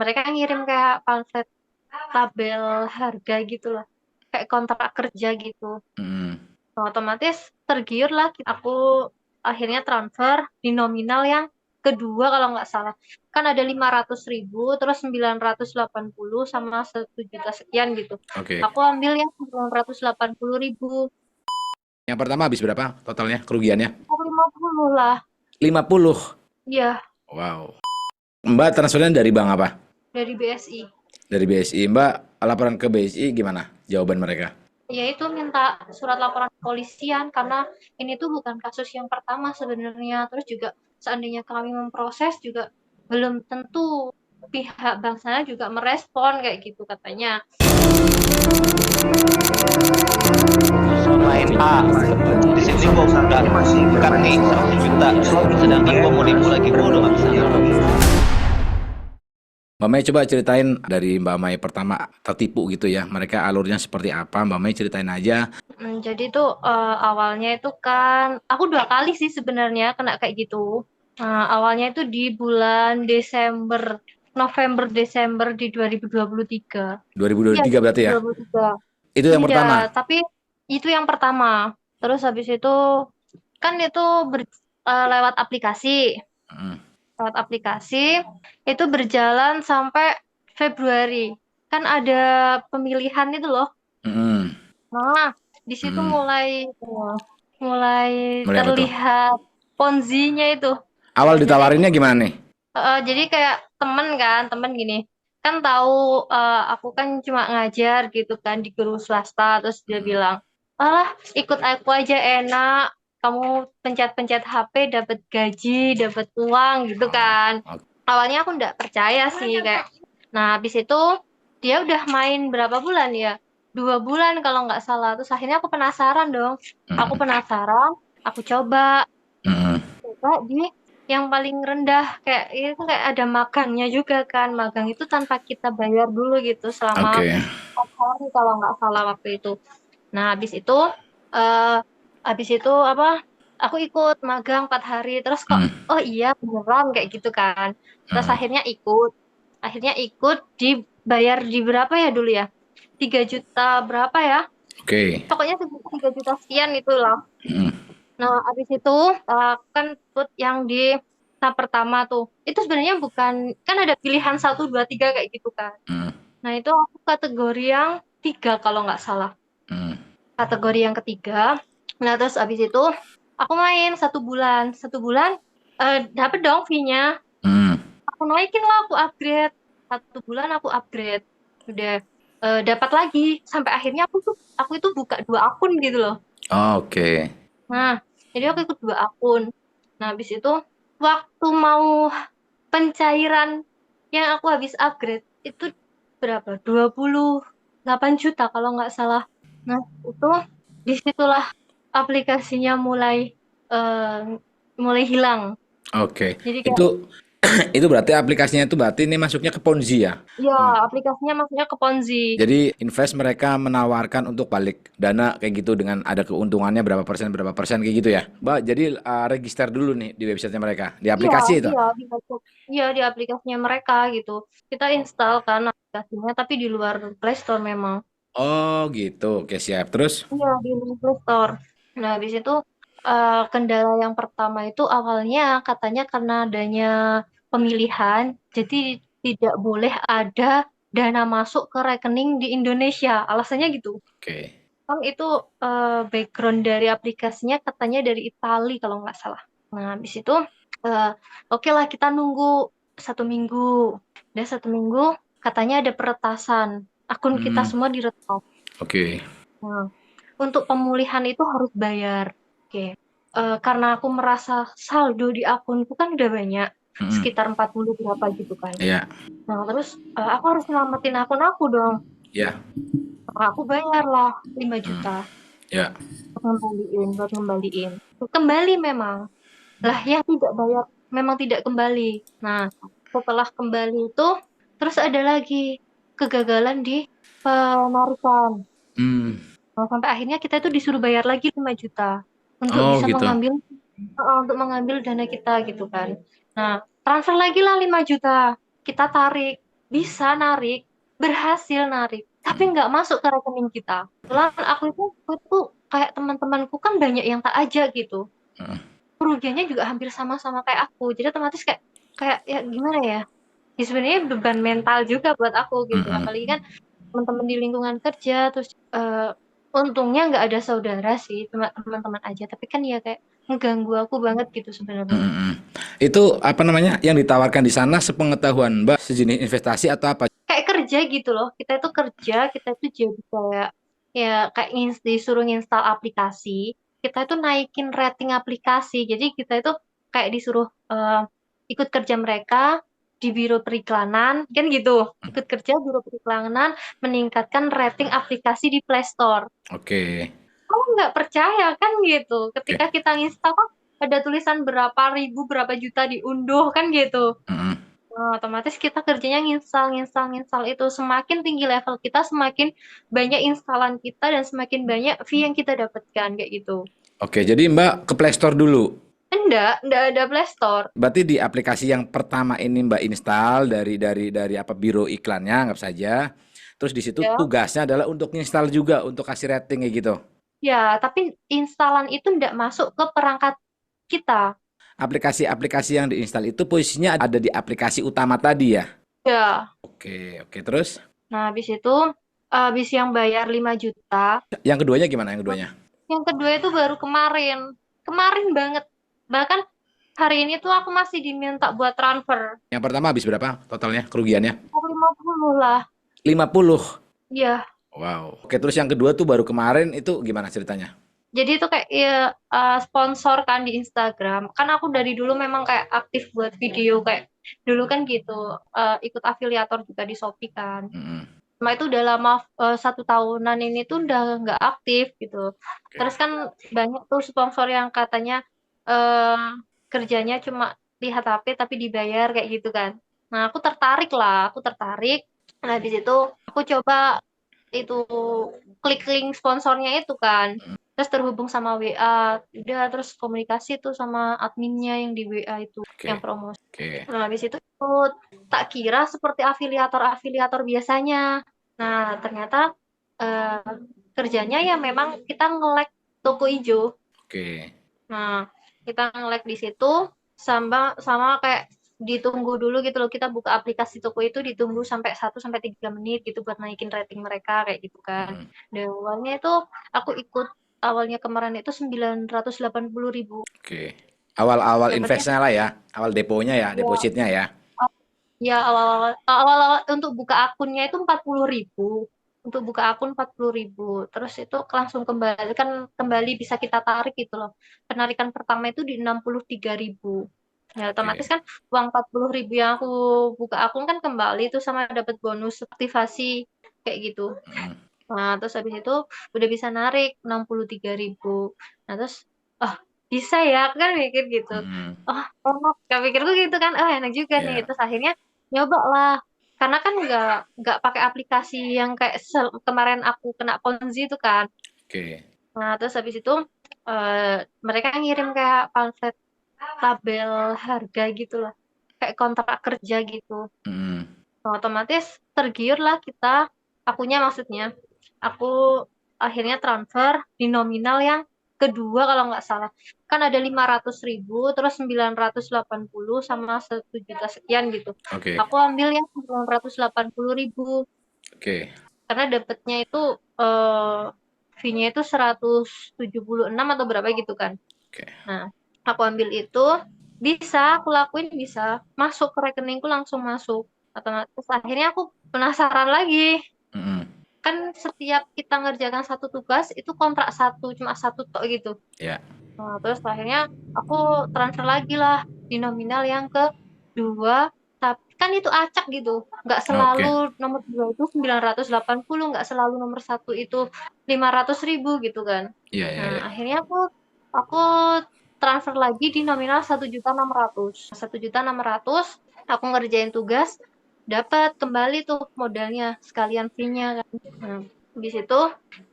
Mereka ngirim kayak pamflet tabel harga gitu lah. Kayak kontrak kerja gitu. Mm. Nah, otomatis tergiur lah. Aku akhirnya transfer di nominal yang kedua kalau nggak salah. Kan ada 500.000, terus 980 sama 1 juta sekian gitu. Oke. Aku ambil yang 980.000. Yang pertama habis berapa totalnya kerugiannya? Aku 50 lah. 50. Iya, Wow. Mbak transfernya dari bank apa? dari BSI. Dari BSI. Mbak laporan ke BSI gimana? Jawaban mereka? Ya itu minta surat laporan kepolisian karena ini tuh bukan kasus yang pertama sebenarnya. Terus juga seandainya kami memproses juga belum tentu pihak bank sana juga merespon kayak gitu katanya. Main A, di sini gua udah cut nih 100 juta, sedangkan gua mau demo lagi, gua udah nggak bisa lagi. Mbak Mei coba ceritain dari Mbak Mei pertama tertipu gitu ya. Mereka alurnya seperti apa? Mbak Mei ceritain aja. Jadi tuh awalnya itu kan aku 2 kali sih sebenarnya kena kayak gitu. Awalnya itu di bulan Desember, November Desember di 2023. Iya, 2023 berarti ya? 2023. Itu yang Iya, pertama. tapi itu yang pertama. Terus habis itu kan itu lewat aplikasi. Mm. Lewat aplikasi itu berjalan sampai Februari. Kan ada pemilihan itu loh. Mm. Nah, di situ Mm. mulai Mulai apa tuh? terlihat Ponzi-nya itu. Awal Jadi ditawarinnya gimana nih? jadi kayak temen gini. Kan tahu aku kan cuma ngajar gitu kan di guru swasta terus dia Mm. bilang, "Alah, ikut aku aja enak. Kamu pencet-pencet HP dapat gaji, dapat uang gitu Oh, kan." oke. Awalnya aku nggak percaya sih kayak. Nah, habis itu dia udah main berapa bulan ya? 2 bulan kalau nggak salah. Terus akhirnya aku penasaran dong. Aku Mm. penasaran, aku Mm. coba di yang paling rendah kayak itu kayak ada magangnya juga kan. Magang itu tanpa kita bayar dulu gitu selama Oke. 4 hari kalau nggak salah waktu itu. Nah, eh habis itu apa? Aku ikut magang 4 hari terus kok Mm. oh iya beneran kayak gitu kan. Terus Mm. akhirnya ikut dibayar di berapa ya dulu ya? 3 juta berapa ya? Oke. Pokoknya 3 juta sekian itulah. Mm. Nah, habis itu kan ikut yang di tahap pertama tuh. Itu sebenarnya bukan, kan ada pilihan 1, 2, 3 kayak gitu kan. Mm. Nah, itu aku kategori yang 3 kalau nggak salah. Mm. Kategori yang ketiga. Nah, terus habis itu aku main 1 bulan. 1 bulan dapet dong fee-nya. Mm. Aku naikin lah, aku upgrade. 1 bulan aku upgrade. Udah dapat lagi. Sampai akhirnya aku itu buka 2 akun gitu loh. Oke. Nah, jadi aku ikut 2 akun. Nah, habis itu waktu mau pencairan yang aku habis upgrade itu berapa? 28 juta kalau nggak salah. Nah, itu disitulah aplikasinya eh, mulai hilang. Oke. Jadi kayak Itu itu berarti aplikasinya itu berarti ini masuknya ke Ponzi ya? ya aplikasinya maksudnya ke Ponzi. Jadi invest mereka menawarkan untuk balik dana kayak gitu dengan ada keuntungannya berapa persen kayak gitu ya. Mbak, jadi register dulu nih di websitenya mereka, di Iya, aplikasi itu. iya iya di aplikasinya mereka gitu. Kita install kan aplikasinya tapi di luar Play Store memang. Oh gitu, oke siap. Terus? Iya, di Play Store. Nah, habis itu kendala yang pertama itu awalnya katanya karena adanya pemilihan, jadi tidak boleh ada dana masuk ke rekening di Indonesia. Alasannya gitu. Oke. Kan itu background dari aplikasinya katanya dari Italia kalau nggak salah. Nah, habis itu eh, oke lah kita nunggu 1 minggu. Udah 1 minggu katanya ada peretasan. Akun kita Hmm, semua diretas. oke. Nah, untuk pemulihan itu harus bayar. Oke. Karena aku merasa saldo di akunku kan udah banyak, Hmm, sekitar 40 berapa gitu kan. ya, Nah, terus aku harus nyelamatin akun aku dong. ya, Nah, aku bayar lah 5 juta ya. buat ngembaliin. Kembali memang. Lah, yang tidak bayar memang tidak kembali. Nah, setelah kembali itu, terus ada lagi kegagalan di penarikan. Hmm. Nah, sampai akhirnya kita itu disuruh bayar lagi 5 juta untuk Oh bisa gitu. mengambil dana kita gitu kan. Nah, transfer lagi lah 5 juta. Kita tarik. bisa narik, berhasil narik, tapi nggak masuk ke rekening kita. Kebetulan aku itu kayak teman-temanku kan banyak yang tak ajak gitu. Heeh. Kerugiannya juga hampir sama-sama kayak aku. Jadi otomatis kayak kayak ya gimana ya? Ya sebenarnya beban mental juga buat aku gitu. Mm-mm. Apalagi kan teman-teman di lingkungan kerja, terus untungnya nggak ada saudara sih, cuma teman-teman aja. Tapi kan ya kayak mengganggu aku banget gitu sebenarnya. Mm-mm. Itu apa namanya yang ditawarkan di sana sepengetahuan Mbak sejenis investasi atau apa? Kayak kerja gitu loh. Kita itu kerja, kita itu jadi kayak ya kayak disuruh nginstal aplikasi. Kita itu naikin rating aplikasi. Jadi kita itu kayak disuruh ikut kerja mereka di biro periklanan, kan gitu. Ikut kerja biro periklanan meningkatkan rating aplikasi di Play Store. Oke. Kamu nggak percaya kan gitu. Oke. Ketika kita nginstal kan ada tulisan berapa ribu, berapa juta diunduh kan gitu. Mm-mm. Nah, otomatis kita kerjanya nginstal, nginstal, nginstal itu. Semakin tinggi level kita, semakin banyak instalan kita dan semakin banyak fee yang kita dapatkan kayak gitu. Oke, jadi Mbak ke Play Store dulu. Enggak ada Play Store. Berarti di aplikasi yang pertama ini Mbak install dari apa biro iklannya anggap saja. Terus di situ Ya. tugasnya adalah untuk install juga untuk kasih rating kayak gitu. Ya, tapi instalan itu enggak masuk ke perangkat kita. Aplikasi-aplikasi yang diinstal itu posisinya ada di aplikasi utama tadi ya. Ya. Oke, oke terus Nah, habis yang bayar 5 juta, yang keduanya gimana yang keduanya? yang kedua itu baru kemarin. Kemarin banget. Bahkan hari ini tuh aku masih diminta buat transfer. Yang pertama habis berapa totalnya kerugiannya? 50 lah. 50. Ya. Wow. Oke, terus yang kedua tuh baru kemarin itu gimana ceritanya? Jadi itu kayak ya, sponsor kan di Instagram. Kan aku dari dulu memang kayak aktif buat video kayak dulu kan gitu. Ikut afiliator juga di Shopee kan. Mm-mm. Cuma itu udah lama 1 tahunan ini tuh udah nggak aktif gitu. Oke. Terus kan banyak tuh sponsor yang katanya eh kerjanya cuma lihat HP tapi dibayar kayak gitu kan. Nah aku tertarik lah, aku tertarik. Nah di situ aku coba itu klik link sponsornya itu kan, terus terhubung sama WA, udah terus komunikasi tuh sama adminnya yang di WA itu yang Oke. promosi. Oke. Nah habis itu ikut, tak kira seperti afiliator-afiliator biasanya. Nah ternyata eh, kerjanya ya memang kita nge-lag toko hijau. Oke. Nah, kita nge-lag di situ sama sama kayak ditunggu dulu gitu loh. Kita buka aplikasi toko itu ditunggu sampai 1 sampai 3 menit gitu buat naikin rating mereka kayak gitu kan. Mm-mm. Dan awalnya itu aku ikut awalnya kemarin itu 980.000. Oke. Awal-awal Dapatnya investnya lah ya, awal deponya ya, ya, depositnya ya. ya awal-awal untuk buka akunnya itu 40.000. Untuk buka akun 40.000. Terus itu langsung kembali kan kembali bisa kita tarik gitu loh. Penarikan pertama itu di 63.000. Ya otomatis Oke. kan uang 40.000 yang aku buka akun kan kembali itu sama dapat bonus aktivasi kayak gitu. Mm-mm. Nah, terus habis itu udah bisa narik 63.000. Nah, terus oh bisa ya, aku kan mikir gitu. Mm-mm. Oh, enak. Gak pikirku gitu kan, oh enak juga nih. Ya. Terus akhirnya nyoba lah. Karena kan nggak pakai aplikasi yang kayak kemarin aku kena Ponzi itu kan. Oke. Nah, terus habis itu mereka ngirim kayak pamflet tabel harga gitu loh. Kayak kontrak kerja gitu. Mm-mm. Nah, otomatis tergiur lah kita, akunya maksudnya. Aku akhirnya transfer di nominal yang kedua kalau nggak salah. Kan ada 500.000, terus 980 sama 1 juta sekian gitu. Oke. Aku ambil yang 980.000 Oke. karena dapetnya itu eh fee-nya itu 176 atau berapa gitu kan. Oke. Nah, aku ambil itu, aku lakuin bisa, masuk ke rekeningku langsung masuk. Otomatis akhirnya aku penasaran lagi. Mm-mm. Kan setiap kita ngerjakan satu tugas itu kontrak satu, cuma satu tok gitu. Ya. Nah, terus akhirnya aku transfer lagi lah di nominal yang kedua. Tapi kan itu acak gitu. Nggak Oke. selalu nomor dua itu 980, nggak selalu nomor satu itu 500.000 gitu kan. Iya, iya, Nah, iya. akhirnya aku transfer lagi di nominal 1.600.000. 1.600.000 aku ngerjain tugas, dapat kembali tuh modalnya sekalian fee-nya kan. Nah, habis itu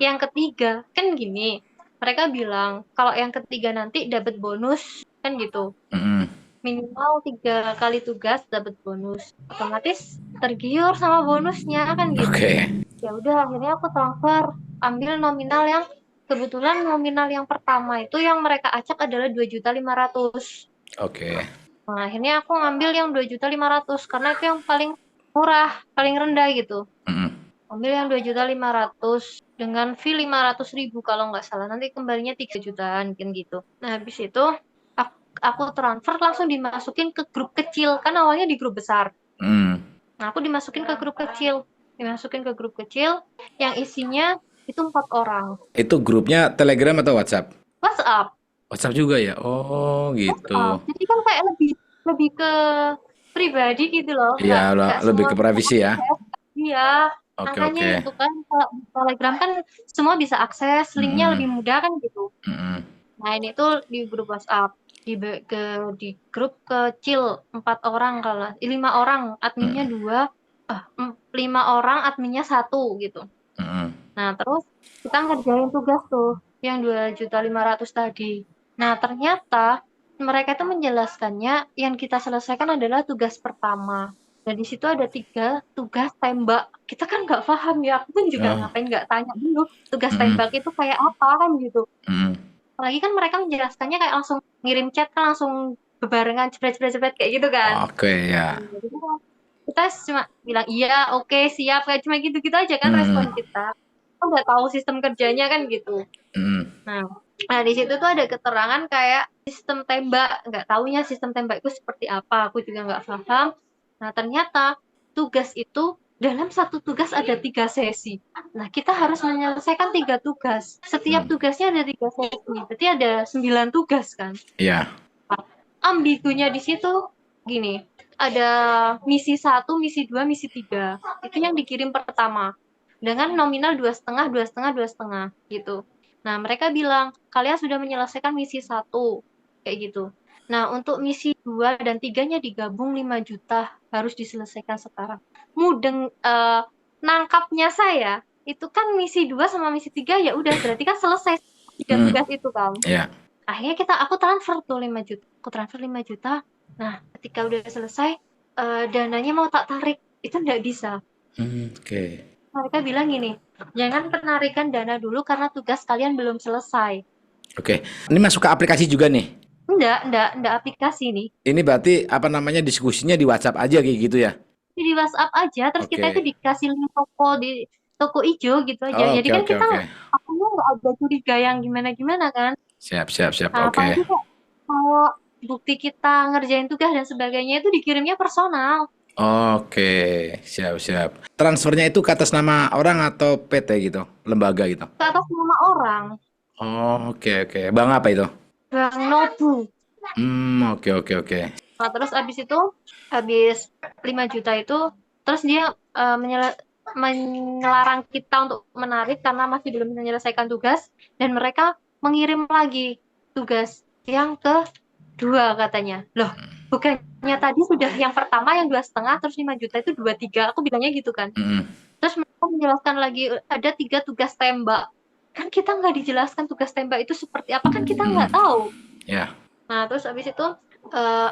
yang ketiga kan gini. Mereka bilang kalau yang ketiga nanti dapat bonus kan gitu. Mm-mm. Minimal 3 kali tugas dapat bonus. Otomatis tergiur sama bonusnya kan gitu. Oke. Ya udah akhirnya aku transfer, ambil nominal yang kebetulan nominal yang pertama itu yang mereka acak adalah 2.500.000. Oke. Nah, akhirnya aku ngambil yang 2.500.000 karena itu yang paling murah, paling rendah gitu. Mm-mm. Ambil yang 2.500.000 dengan fee 500.000 kalau nggak salah. Nanti kembalinya 3 jutaan kan gitu. Nah, habis itu aku transfer langsung dimasukin ke grup kecil. Kan awalnya di grup besar. Mm. Nah, aku dimasukin ke grup kecil. Dimasukin ke grup kecil yang isinya itu 4 orang. Itu grupnya Telegram atau WhatsApp? WhatsApp. WhatsApp juga ya? Oh WhatsApp. gitu. Jadi kan kayak lebih lebih ke pribadi gitu loh. Iya, Nggak lebih semua ke privasi ya. iya. Oke, Makanya oke. itu kan kalau di Telegram kan semua bisa akses, linknya Mm-mm. lebih mudah kan gitu. Mm-mm. Nah, ini tuh di grup WhatsApp, di grup kecil 4 orang kalau 5 orang, adminnya Mm-mm. 2, 5 orang, adminnya 1 gitu. Mm-mm. Nah, terus kita ngerjain tugas tuh yang 2.500.000 tadi. Nah, ternyata mereka itu menjelaskannya yang kita selesaikan adalah tugas pertama. Dan di situ ada 3 tugas tembak. Kita kan nggak paham ya, aku pun juga Oh. ngapain nggak tanya dulu tugas Mm-mm. tembak itu kayak apa kan gitu. Mm-mm. Apalagi kan mereka menjelaskannya kayak langsung ngirim chat kan langsung bebarengan jebret-jebret kayak gitu kan. Oke ya. Jadi kita cuma bilang iya, oke, siap, kayak cuma gitu-gitu aja kan respon Mm-mm. kita. Kita nggak tahu sistem kerjanya kan gitu. Mm-mm. Nah, nah di situ tuh ada keterangan kayak sistem tembak, nggak taunya sistem tembak itu seperti apa, aku juga nggak paham. Nah, ternyata tugas itu dalam satu tugas ada 3 sesi. Nah, kita harus menyelesaikan 3 tugas. Setiap Mm. tugasnya ada 3 sesi, berarti ada 9 tugas kan. Iya. Ambigunya di situ gini, ada misi 1, misi 2, misi 3. Itu yang dikirim pertama dengan nominal 2,5, 2,5, 2,5 gitu. Nah, mereka bilang kalian sudah menyelesaikan misi 1 kayak gitu. Nah, untuk misi 2 dan 3-nya digabung 5 juta harus diselesaikan sekarang. Mudeng nangkapnya saya itu kan misi 2 sama misi 3 ya udah berarti kan selesai 3 Mm. tugas itu kan. Iya. Akhirnya aku transfer tuh 5 juta. Aku transfer 5 juta. Nah, ketika udah selesai, dananya mau tak tarik. Itu nggak bisa. Oke. Mereka bilang gini, jangan penarikan dana dulu karena tugas kalian belum selesai. Oke. Ini masuk ke aplikasi juga nih. Enggak aplikasi nih. Ini berarti apa namanya diskusinya di WhatsApp aja kayak gitu ya? Jadi di WhatsApp aja, terus kita itu Oke. dikasih link di toko hijau gitu aja. Oh, Jadi oke, kan oke, kita oke. akunya nggak ada curiga yang gimana-gimana kan. Siap, siap, siap. Nah, Oke. apalagi kok kalau bukti kita ngerjain tugas dan sebagainya itu dikirimnya personal. Oke, siap, siap. Transfernya itu ke atas nama orang atau PT gitu, lembaga gitu. Ke atas nama orang. Oh, oke, oke. Bang apa itu? Bang Nobu. Oke, oke, oke. Nah, terus habis 5 juta itu, terus dia melarang kita untuk menarik karena masih belum menyelesaikan tugas, dan mereka mengirim lagi tugas yang kedua katanya. Loh, bukannya tadi sudah yang pertama yang 2,5, terus 5 juta itu 2,3, aku bilangnya gitu kan. Mm-mm. Terus mereka menjelaskan lagi ada 3 tugas tembak. Kan kita nggak dijelaskan tugas tembak itu seperti apa, kan kita nggak tahu. Ya. Nah, terus habis itu eh,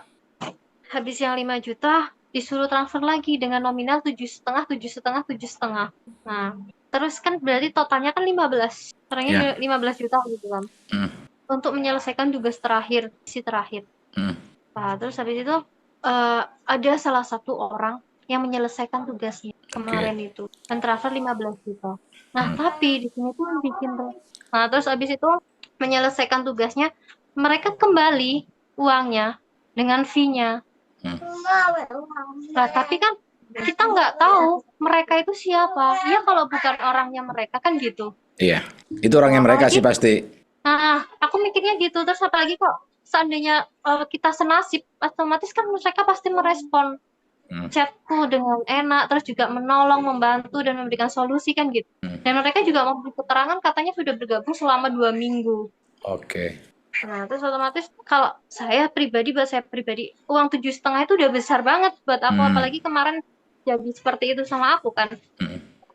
habis yang 5 juta disuruh transfer lagi dengan nominal 7,5, 7,5, 7,5. Nah, terus kan berarti totalnya kan 15. Ya. Sekarangnya 15 juta gitu kan. Mm. Untuk menyelesaikan tugas terakhir, misi terakhir. Mm. Nah, terus habis itu ada salah satu orang yang menyelesaikan tugasnya kemarin itu dan transfer 15 juta. Nah, tapi di sini tuh yang bikin nah, terus habis itu menyelesaikan tugasnya, mereka kembali uangnya dengan fee-nya. Mm. Nah, tapi kan kita nggak tahu mereka itu siapa. Ya kalau bukan orangnya mereka kan gitu. Iya. Itu orangnya mereka sih Apalagi, pasti. nah, aku mikirnya gitu. Terus apalagi kok seandainya kita senasib, otomatis kan mereka pasti merespon chatku dengan enak, terus juga menolong, membantu, dan memberikan solusi kan gitu. Dan mereka juga memberi keterangan katanya sudah bergabung selama 2 minggu. Oke. Nah, terus otomatis kalau buat saya pribadi, uang 7,5 itu udah besar banget buat aku, apalagi kemarin jadi seperti itu sama aku kan.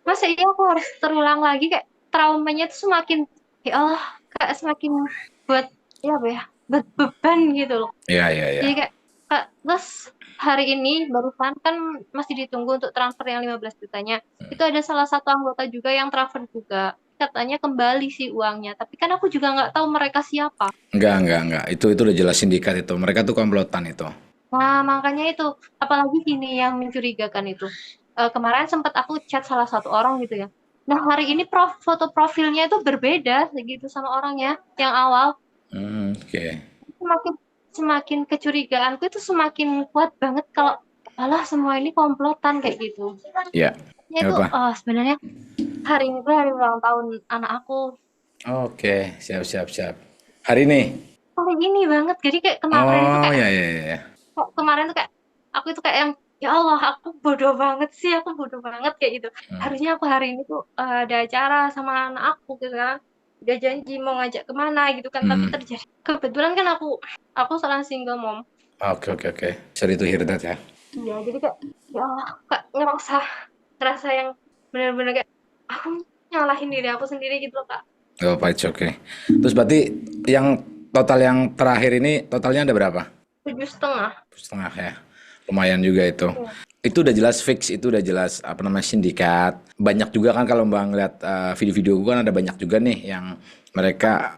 Masa iya aku harus terulang lagi, kayak traumanya itu semakin, ya Allah, kayak semakin buat, ya apa ya, buat beban gitu loh. Iya, iya, iya. Jadi kayak, Kak, terus hari ini barusan kan masih ditunggu untuk transfer yang 15 jutanya. Itu ada salah satu anggota juga yang transfer juga. Katanya kembali sih uangnya. Tapi kan aku juga nggak tahu mereka siapa. Enggak. Itu udah jelas sindikat itu. Mereka tuh komplotan itu. Nah, makanya itu. Apalagi gini yang mencurigakan itu. Kemarin sempat aku chat salah satu orang gitu ya. Nah, hari ini foto profilnya itu berbeda segitu sama orangnya yang awal. Oke. Semakin semakin kecurigaanku itu semakin kuat banget kalau alah semua ini komplotan kayak gitu. Ya. Ya itu Apa? sebenarnya hari ini tuh hari ulang tahun anak aku. Oke, siap. Hari ini. Hari ini banget. Jadi kayak kemarin itu Oh, kayak ya. kemarin tuh kayak aku itu kayak yang ya Allah aku bodoh banget sih, aku bodoh banget kayak gitu. Harusnya aku hari ini tuh ada acara sama anak aku gitu kan. Udah janji mau ngajak kemana gitu kan, tapi Hmm. terjadi. Kebetulan kan aku seorang single mom. Oke. Sorry to hear that ya. Iya, jadi kayak ya Allah, kayak ngerasa yang benar-benar kayak aku nyalahin diri aku sendiri gitu loh, Kak. Oh, it's okay. Terus berarti yang total yang terakhir ini totalnya ada berapa? 7,5. Setengah ya. Lumayan juga itu. Iya. Itu udah jelas fix, itu udah jelas apa namanya sindikat. Banyak juga kan kalau Mbak ngeliat video-video gue kan ada banyak juga nih yang mereka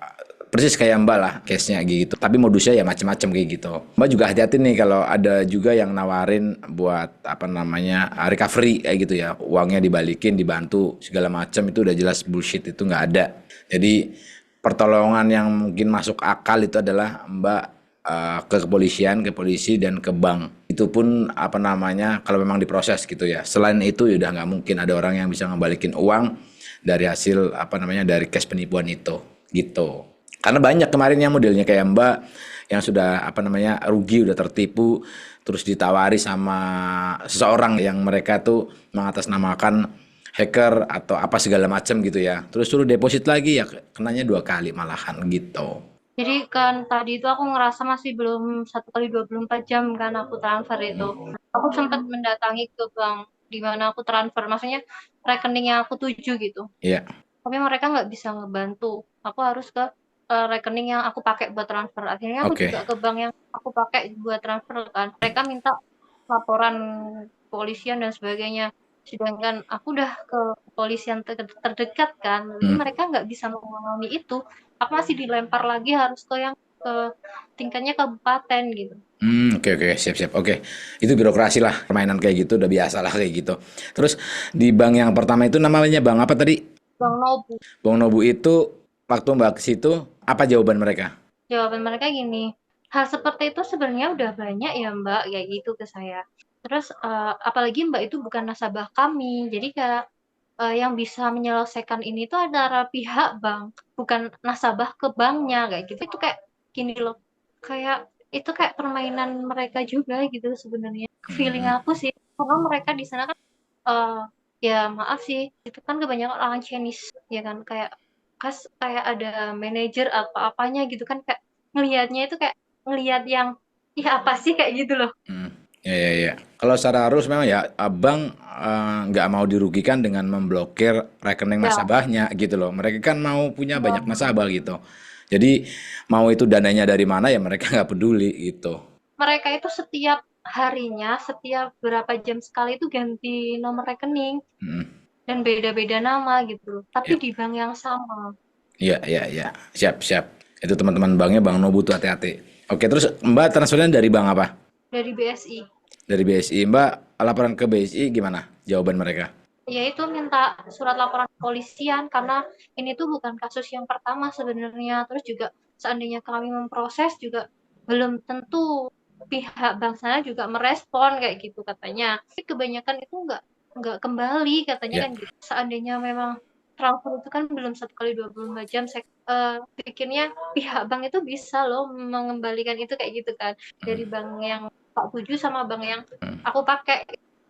persis kayak Mbak lah case-nya gitu. Tapi modusnya ya macam-macam kayak gitu. Mbak juga hati-hati nih kalau ada juga yang nawarin buat apa namanya recovery kayak gitu ya. Uangnya dibalikin, dibantu segala macam itu udah jelas bullshit, itu nggak ada. Jadi pertolongan yang mungkin masuk akal itu adalah Mbak ke kepolisian, ke polisi dan ke bank. Itu pun apa namanya kalau memang diproses gitu ya. Selain itu ya udah nggak mungkin ada orang yang bisa ngebalikin uang dari hasil apa namanya dari cash penipuan itu gitu. Karena banyak kemarin yang modelnya kayak Mbak yang sudah apa namanya rugi, udah tertipu, terus ditawari sama seseorang yang mereka tuh mengatasnamakan hacker atau apa segala macam gitu ya. Terus suruh deposit lagi ya kenanya 2 kali malahan gitu. Jadi kan tadi itu aku ngerasa masih belum 1 kali 24 jam kan aku transfer itu. Aku sempat mendatangi ke bank di mana aku transfer, maksudnya rekening yang aku tuju gitu. Iya. Tapi mereka nggak bisa ngebantu. Aku harus ke rekening yang aku pakai buat transfer. Akhirnya aku Oke. juga ke bank yang aku pakai buat transfer kan. Mereka minta laporan kepolisian dan sebagainya. Sedangkan aku udah ke kepolisian terdekat kan, jadi mereka nggak bisa menangani itu. Aku masih dilempar lagi harus ke tingkatnya kabupaten gitu. Oke, siap. Oke, itu birokrasi lah, permainan kayak gitu udah biasa lah kayak gitu. Terus di bank yang pertama itu namanya bank apa tadi? Bang Nobu, Bank Nobu itu waktu Mbak ke situ apa jawaban mereka? jawaban mereka gini, hal seperti itu sebenarnya udah banyak ya Mbak, kayak gitu ke saya. Terus apalagi Mbak itu bukan nasabah kami, jadi kayak yang bisa menyelesaikan ini tuh antara pihak bank, bukan nasabah ke banknya kayak gitu. Itu kayak gini loh, kayak itu kayak permainan mereka juga gitu sebenarnya. Feeling aku sih, karena mereka di sana kan eh ya maaf sih, itu kan kebanyakan orang Chinese ya kan, kayak ada manajer apa-apanya gitu kan, kayak ngelihatnya itu kayak ngelihat yang ya apa sih kayak gitu loh. Ya. Kalau secara harus memang ya abang nggak mau dirugikan dengan memblokir rekening Ya, nasabahnya gitu loh. Mereka kan mau punya banyak nasabah gitu. Jadi mau itu dananya dari mana ya mereka nggak peduli gitu. mereka itu setiap harinya, setiap berapa jam sekali itu ganti nomor rekening Hmm. dan beda-beda nama gitu loh. Tapi Ya. di bank yang sama, Iya. Siap. Itu teman-teman banknya Bang Nobu tuh hati-hati. Oke, terus Mbak transfernya dari bank apa? dari BSI. Dari BSI. Mbak laporan ke BSI gimana? Jawaban mereka? Yaitu minta surat laporan kepolisian karena ini tuh bukan kasus yang pertama sebenarnya. Terus juga seandainya kami memproses juga belum tentu pihak bank sana juga merespon kayak gitu katanya. Tapi kebanyakan itu nggak kembali katanya Ya. kan gitu. Seandainya memang transfer itu kan belum 1 kali 24 jam. Saya pikirnya pihak bank itu bisa loh mengembalikan itu kayak gitu kan dari bank yang tak tuju sama bank yang aku pakai.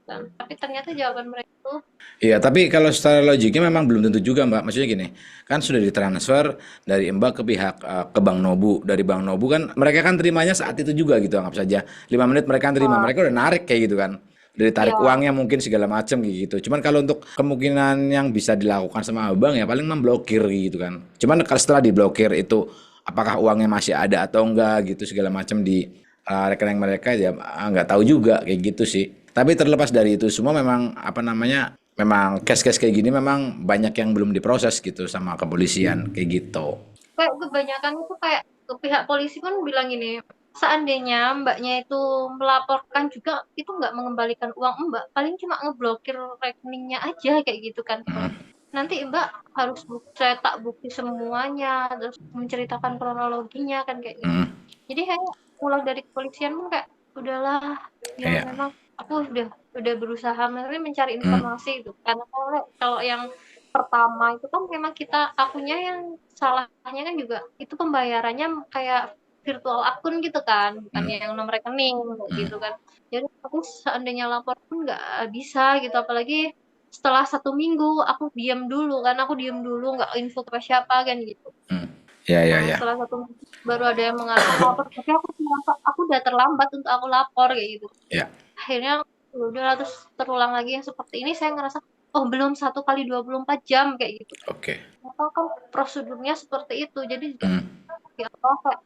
Tapi ternyata jawaban mereka tuh Iya, tapi kalau secara logiknya memang belum tentu juga, Mbak. Maksudnya gini, kan sudah ditransfer dari Mbak ke pihak ke Bank Nobu. Dari Bank Nobu kan mereka kan terimanya saat itu juga gitu, anggap saja 5 menit mereka terima. Mereka udah narik kayak gitu kan. Udah ditarik ya uangnya mungkin segala macam kayak gitu. Cuman kalau untuk kemungkinan yang bisa dilakukan sama Abang ya paling memblokir gitu kan. Cuman kalau setelah diblokir itu apakah uangnya masih ada atau enggak gitu segala macam rekening mereka ya nggak tahu juga kayak gitu sih. Tapi terlepas dari itu semua memang apa namanya memang case-case kayak gini memang banyak yang belum diproses gitu sama kepolisian kayak gitu. Kayak kebanyakan itu kayak ke pihak polisi pun bilang gini, seandainya mbaknya itu melaporkan juga itu nggak mengembalikan uang mbak, paling cuma ngeblokir rekeningnya aja kayak gitu kan. Nanti mbak harus cetak bukti semuanya, terus menceritakan kronologinya kan kayak gitu. Hmm, Jadi kayak mulai dari kepolisian pun kayak udahlah, ya iya. memang aku udah berusaha mencari Hmm, informasi itu. Karena kalau kalau yang pertama itu kan memang kita akunya yang salahnya kan juga itu pembayarannya kayak virtual akun gitu kan, bukan hmm, yang nomor rekening kayak hmm, gitu kan. Jadi aku seandainya lapor pun nggak bisa gitu, apalagi setelah 1 minggu aku diam dulu kan, aku diam dulu nggak info ke siapa kan gitu. hmm. Ya, ya, Nah, ya. setelah 1 minggu baru ada yang mengatakan lapor, tapi aku merasa aku udah terlambat untuk aku lapor kayak gitu. Ya, Akhirnya ya udahlah terus terulang lagi yang seperti ini saya ngerasa oh belum 1 kali 24 jam kayak gitu. oke. Atau kan prosedurnya seperti itu jadi juga Hmm. ya apa